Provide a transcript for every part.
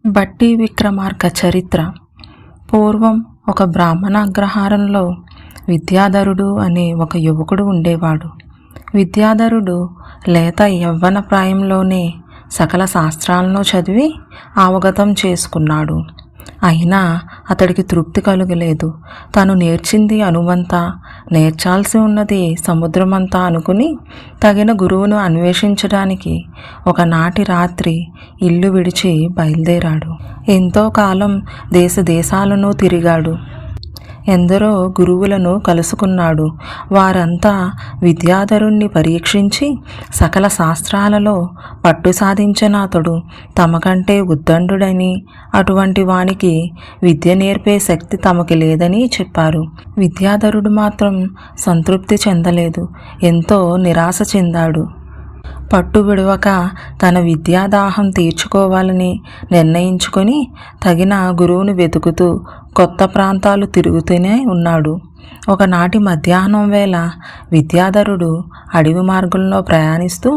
బట్టి విక్రమార్క చరిత్ర. పూర్వం ఒక బ్రాహ్మణ అగ్రహారంలో విద్యాధరుడు అనే ఒక యువకుడు ఉండేవాడు. విద్యాధరుడు లేత యవ్వన ప్రాయంలోనే సకల శాస్త్రాలను చదివి అవగతం చేసుకున్నాడు. అయినా అతడికి తృప్తి కలుగలేదు. తను నేర్చింది అనువంతా, నేర్చాల్సి ఉన్నది సముద్రమంతా అనుకుని తగిన గురువును అన్వేషించడానికి ఒకనాటి రాత్రి ఇల్లు విడిచి బయలుదేరాడు. ఎంతో కాలం దేశాలను తిరిగాడు. ఎందరో గురువులను కలుసుకున్నాడు. వారంతా విద్యాధరుణ్ణి పరీక్షించి సకల శాస్త్రాలలో పట్టు సాధించిన అతడు తమకంటే ఉద్దండుడని, అటువంటి వానికి విద్య నేర్పే శక్తి తమకి లేదని చెప్పారు. విద్యాధరుడు మాత్రం సంతృప్తి చెందలేదు. ఎంతో నిరాశ చెందాడు. పట్టు విడవక తన విద్యాదాహం తీర్చుకోవాలని నిర్ణయించుకొని తగిన గురువును వెతుకుతూ కొత్త ప్రాంతాలు తిరుగుతూనే ఉన్నాడు. ఒకనాటి మధ్యాహ్నం వేళ విద్యాధరుడు అడవి మార్గంలో ప్రయాణిస్తూ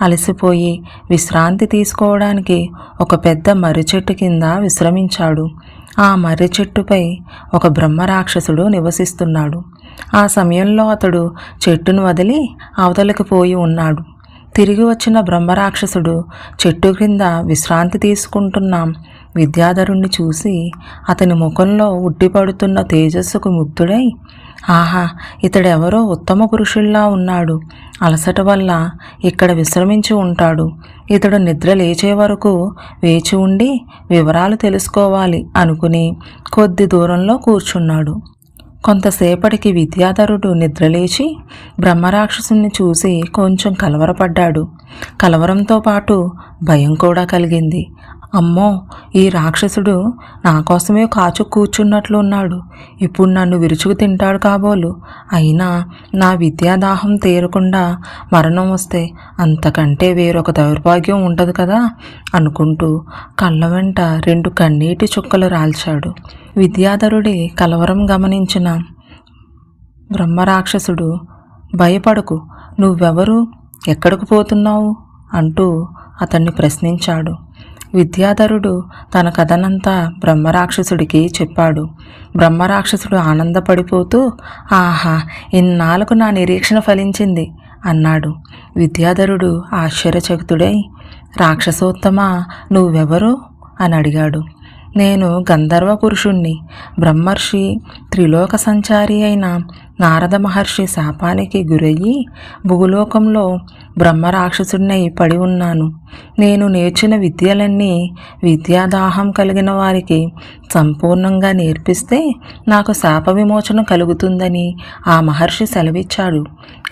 అలసిపోయి విశ్రాంతి తీసుకోవడానికి ఒక పెద్ద మర్రి చెట్టు కింద విశ్రమించాడు. ఆ మర్రి చెట్టుపై ఒక బ్రహ్మరాక్షసుడు నివసిస్తున్నాడు. ఆ సమయంలో అతడు చెట్టును వదిలి అవతలికి పోయి ఉన్నాడు. తిరిగి వచ్చిన బ్రహ్మరాక్షసుడు చెట్టు క్రింద విశ్రాంతి తీసుకుంటున్న విద్యాధరుణ్ణి చూసి అతని ముఖంలో ఉట్టిపడుతున్న తేజస్సుకు ముగ్ధుడై, ఆహా, ఇతడెవరో ఉత్తమ పురుషుల్లా ఉన్నాడు. అలసట వల్ల ఇక్కడ విశ్రమించి ఉంటాడు. ఇతడు నిద్ర లేచే వరకు వేచి ఉండి వివరాలు తెలుసుకోవాలి అనుకుని కొద్ది దూరంలో కూర్చున్నాడు. కొంతసేపటికి విద్యాధరుడు నిద్రలేచి బ్రహ్మరాక్షసుని చూసి కొంచెం కలవరపడ్డాడు. కలవరంతో పాటు భయం కూడా కలిగింది. అమ్మో, ఈ రాక్షసుడు నా కోసమే కాచు కూర్చున్నట్లు ఉన్నాడు. ఇప్పుడు నన్ను విరుచుకు తింటాడు కాబోలు. అయినా నా విద్యాదాహం తీరకుండా మరణం వస్తే అంతకంటే వేరొక దౌర్భాగ్యం ఉండదు కదా అనుకుంటూ కళ్ళ వెంట 2 కన్నీటి చుక్కలు రాల్చాడు. విద్యాధరుడి కలవరం గమనించిన బ్రహ్మరాక్షసుడు, భయపడకు, నువ్వెవరు, ఎక్కడికి పోతున్నావు అంటూ అతన్ని ప్రశ్నించాడు. విద్యాధరుడు తన కథనంతా బ్రహ్మరాక్షసుడికి చెప్పాడు. బ్రహ్మరాక్షసుడు ఆనందపడిపోతూ, ఆహా, ఇన్నాళ్ళకు నా నిరీక్షణ ఫలించింది అన్నాడు. విద్యాధరుడు ఆశ్చర్యచకితుడై, రాక్షసోత్తమా, నువ్వెవరు అని అడిగాడు. నేను గంధర్వ పురుషుణ్ణి. బ్రహ్మర్షి, త్రిలోక సంచారి అయిన నారద మహర్షి శాపానికి గురయ్యి భూలోకంలో బ్రహ్మరాక్షసుడినై పడి ఉన్నాను. నేను నేర్చిన విద్యలన్నీ విద్యాదాహం కలిగిన వారికి సంపూర్ణంగా నేర్పిస్తే నాకు శాప విమోచన కలుగుతుందని ఆ మహర్షి సెలవిచ్చాడు.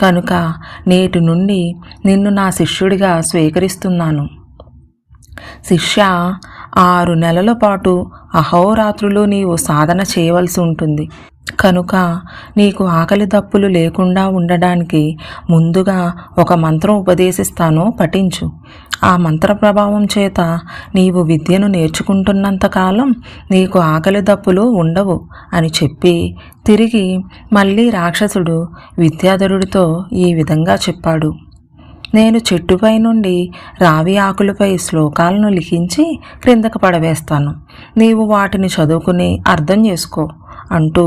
కనుక నేటి నుండి నిన్ను నా శిష్యుడిగా స్వీకరిస్తున్నాను. శిష్య, 6 నెలల పాటు అహోరాత్రులు నీవు సాధన చేయవలసి ఉంటుంది. కనుక నీకు ఆకలి దప్పులు లేకుండా ఉండడానికి ముందుగా ఒక మంత్రం ఉపదేశిస్తాను, పఠించు. ఆ మంత్ర ప్రభావం చేత నీవు విద్యను నేర్చుకుంటున్నంతకాలం నీకు ఆకలి దప్పులు ఉండవు అని చెప్పి తిరిగి మళ్ళీ రాక్షసుడు విద్యాధరుడితో ఈ విధంగా చెప్పాడు. నేను చెట్టుపై నుండి రావి ఆకులపై శ్లోకాలను లిఖించి క్రిందకు పడవేస్తాను. నీవు వాటిని చదువుకుని అర్థం చేసుకో అంటూ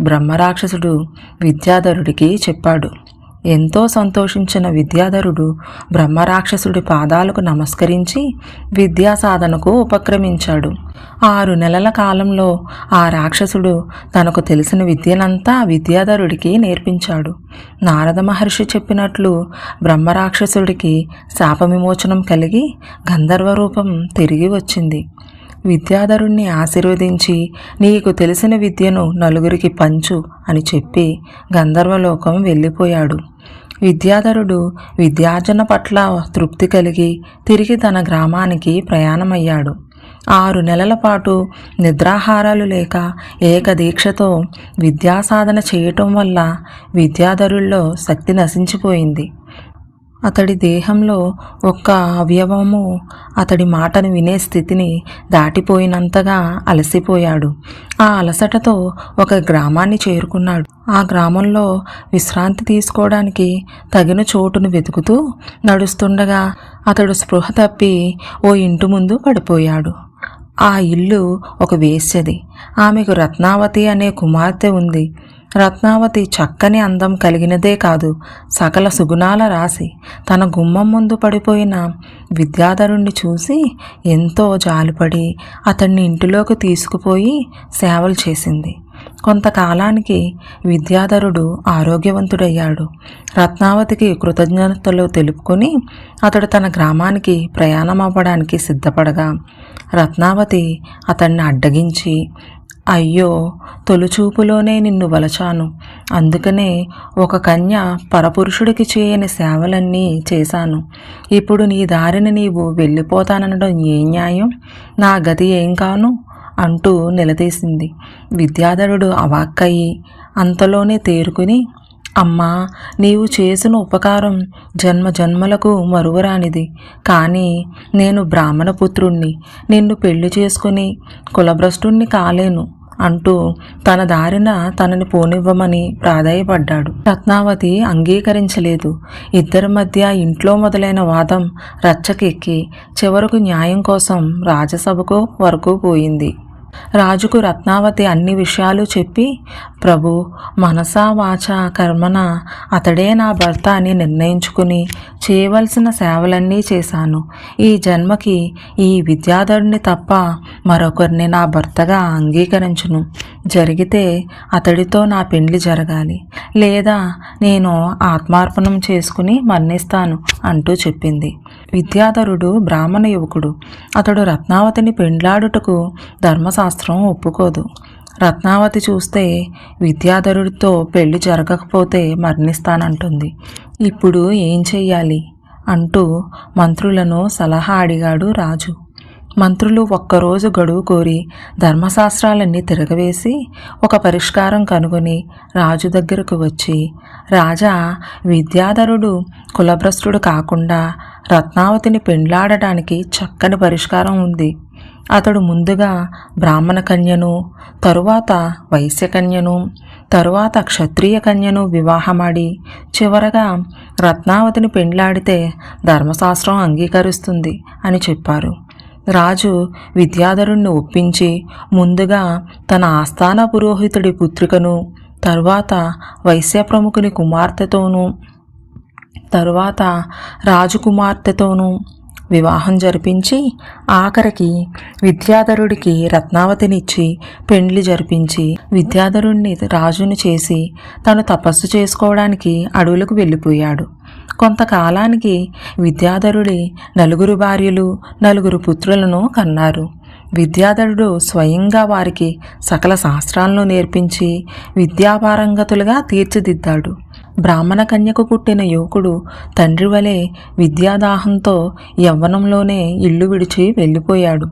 బ్రహ్మరాక్షసుడు విద్యాధరుడికి చెప్పాడు. ఎంతో సంతోషించిన విద్యాధరుడు బ్రహ్మరాక్షసుడి పాదాలకు నమస్కరించి విద్యా సాధనకు ఉపక్రమించాడు. 6 నెలల కాలంలో ఆ రాక్షసుడు తనకు తెలిసిన విద్యనంతా విద్యాధరుడికి నేర్పించాడు. నారద మహర్షి చెప్పినట్లు బ్రహ్మరాక్షసుడికి శాప విమోచనం కలిగి గంధర్వ రూపం తిరిగి వచ్చింది. విద్యాధరుణ్ణి ఆశీర్వదించి నీకు తెలిసిన విద్యను నలుగురికి పంచు అని చెప్పి గంధర్వలోకం వెళ్ళిపోయాడు. విద్యాధరుడు విద్యార్జన పట్ల తృప్తి కలిగి తిరిగి తన గ్రామానికి ప్రయాణమయ్యాడు. 6 నెలల పాటు నిద్రాహారాలు లేక ఏకదీక్షతో విద్యాసాధన చేయటం వల్ల విద్యాధరుల్లో శక్తి నశించిపోయింది. అతడి దేహంలో ఒక్క అవయవము అతడి మాటను వినే స్థితిని దాటిపోయినంతగా అలసిపోయాడు. ఆ అలసటతో ఒక గ్రామాన్ని చేరుకున్నాడు. ఆ గ్రామంలో విశ్రాంతి తీసుకోవడానికి తగిన చోటును వెతుకుతూ నడుస్తుండగా అతడు స్పృహ తప్పి ఓ ఇంటి ముందు పడిపోయాడు. ఆ ఇల్లు ఒక వేశ్యది. ఆమెకు రత్నావతి అనే కుమార్తె ఉంది. రత్నావతి చక్కని అందం కలిగినదే కాదు, సకల సుగుణాల రాశి. తన గుమ్మం ముందు పడిపోయిన విద్యాధరుణ్ణి చూసి ఎంతో జాలిపడి అతన్ని ఇంటిలోకి తీసుకుపోయి సేవలు చేసింది. కొంతకాలానికి విద్యాధరుడు ఆరోగ్యవంతుడయ్యాడు. రత్నావతికి కృతజ్ఞతలు తెలుపుకొని అతడు తన గ్రామానికి ప్రయాణం అవ్వడానికి సిద్ధపడగా రత్నావతి అతన్ని అడ్డగించి, అయ్యో, తొలిచూపులోనే నిన్ను వలచాను, అందుకనే ఒక కన్య పరపురుషుడికి చేయని సేవలన్నీ చేశాను. ఇప్పుడు నీ దారిని నీవు వెళ్ళిపోతాననడం ఏ న్యాయం? నా గతి ఏం కాను అంటూ నిలదీసింది. విద్యాధరుడు అవాక్కయి అంతలోనే తేరుకుని, అమ్మా, నీవు చేసిన ఉపకారం జన్మ జన్మలకు మరువరానిది. కానీ నేను బ్రాహ్మణ పుత్రుణ్ణి, నిన్ను పెళ్లి చేసుకుని కులభ్రష్టుణ్ణి కాలేను అంటూ తన దారిన తనని పోనివ్వమని ప్రాధేయపడ్డాడు. రత్నావతి అంగీకరించలేదు. ఇద్దరి మధ్య ఇంట్లో మొదలైన వాదం రచ్చకెక్కి చివరకు న్యాయం కోసం రాజసభకు వరకు పోయింది. రాజుకు రత్నావతి అన్ని విషయాలు చెప్పి, ప్రభు, మనసా వాచా కర్మన అతడే నా భర్త అని నిర్ణయించుకుని చేయవలసిన సేవలన్నీ చేశాను. ఈ జన్మకి ఈ విద్యాధరుని తప్ప మరొకరిని నా భర్తగా అంగీకరించును. జరిగితే అతడితో నా పెండ్లి జరగాలి, లేదా నేను ఆత్మార్పణం చేసుకుని మరణిస్తాను అంటూ చెప్పింది. విద్యాధరుడు బ్రాహ్మణ యువకుడు. అతడు రత్నావతిని పెండ్లాడుటకు ధర్మశాస్త్రం ఒప్పుకోదు. రత్నావతి చూస్తే విద్యాధరుడితో పెళ్లి జరగకపోతే మరణిస్తానంటుంది. ఇప్పుడు ఏం చెయ్యాలి అంటూ మంత్రులను సలహా అడిగాడు రాజు. మంత్రులు ఒక్కరోజు గడువు కోరి ధర్మశాస్త్రాలన్నీ తిరగవేసి ఒక పరిష్కారం కనుగొని రాజు దగ్గరకు వచ్చి, రాజా, విద్యాధరుడు కులభ్రష్టుడు కాకుండా రత్నావతిని పెండ్లాడటానికి చక్కని పరిష్కారం ఉంది. అతడు ముందుగా బ్రాహ్మణ కన్యను, తరువాత వైశ్య కన్యను, తరువాత క్షత్రియ కన్యను వివాహమాడి చివరగా రత్నావతిని పెండ్లాడితే ధర్మశాస్త్రం అంగీకరిస్తుంది అని చెప్పారు. రాజు విద్యాధరుణ్ణి ఒప్పించి ముందుగా తన ఆస్థాన పురోహితుడి పుత్రికను, తరువాత వైశ్య ప్రముఖుని కుమార్తెతోనూ, తరువాత రాజకుమార్తెతోనూ వివాహం జరిపించి ఆఖరికి విద్యాధరుడికి రత్నావతినిచ్చి పెండ్లి జరిపించి విద్యాధరుణ్ణి రాజుని చేసి తను తపస్సు చేసుకోవడానికి అడవులకు వెళ్ళిపోయాడు. కొంతకాలానికి విద్యాధరుడి 4 భార్యలు 4 పుత్రులను కన్నారు. విద్యాధరుడు స్వయంగా వారికి సకల శాస్త్రాలను నేర్పించి విద్యాపారంగతులుగా తీర్చిదిద్దాడు. బ్రాహ్మణ కన్యకు పుట్టిన యువకుడు తండ్రి వలె విద్యాదాహంతో యవ్వనంలోనే ఇల్లు విడిచి వెళ్ళిపోయాడు.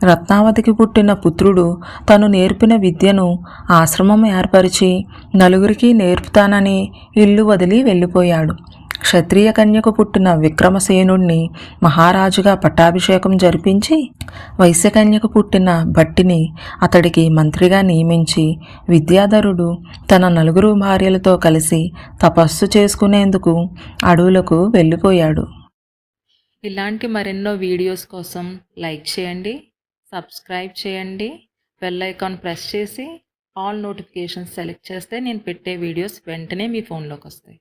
రత్నావతికి పుట్టిన పుత్రుడు తను నేర్పిన విద్యను ఆశ్రమం ఏర్పరిచి నలుగురికి నేర్పుతానని ఇల్లు వదిలి వెళ్ళిపోయాడు. క్షత్రియ కన్యకు పుట్టిన విక్రమసేనుణ్ణి మహారాజుగా పట్టాభిషేకం జరిపించి వైశ్యకన్యకు పుట్టిన భట్టిని అతడికి మంత్రిగా నియమించి విద్యాధరుడు తన 4 భార్యలతో కలిసి తపస్సు చేసుకునేందుకు అడవులకు వెళ్ళిపోయాడు. ఇలాంటి మరెన్నో వీడియోస్ కోసం లైక్ చేయండి, సబ్స్క్రైబ్ చేయండి, బెల్ ఐకాన్ ప్రెస్ చేసి ఆల్ నోటిఫికేషన్స్ సెలెక్ట్ చేస్తే నేను పెట్టే వీడియోస్ వెంటనే మీ ఫోన్లోకి వస్తాయి.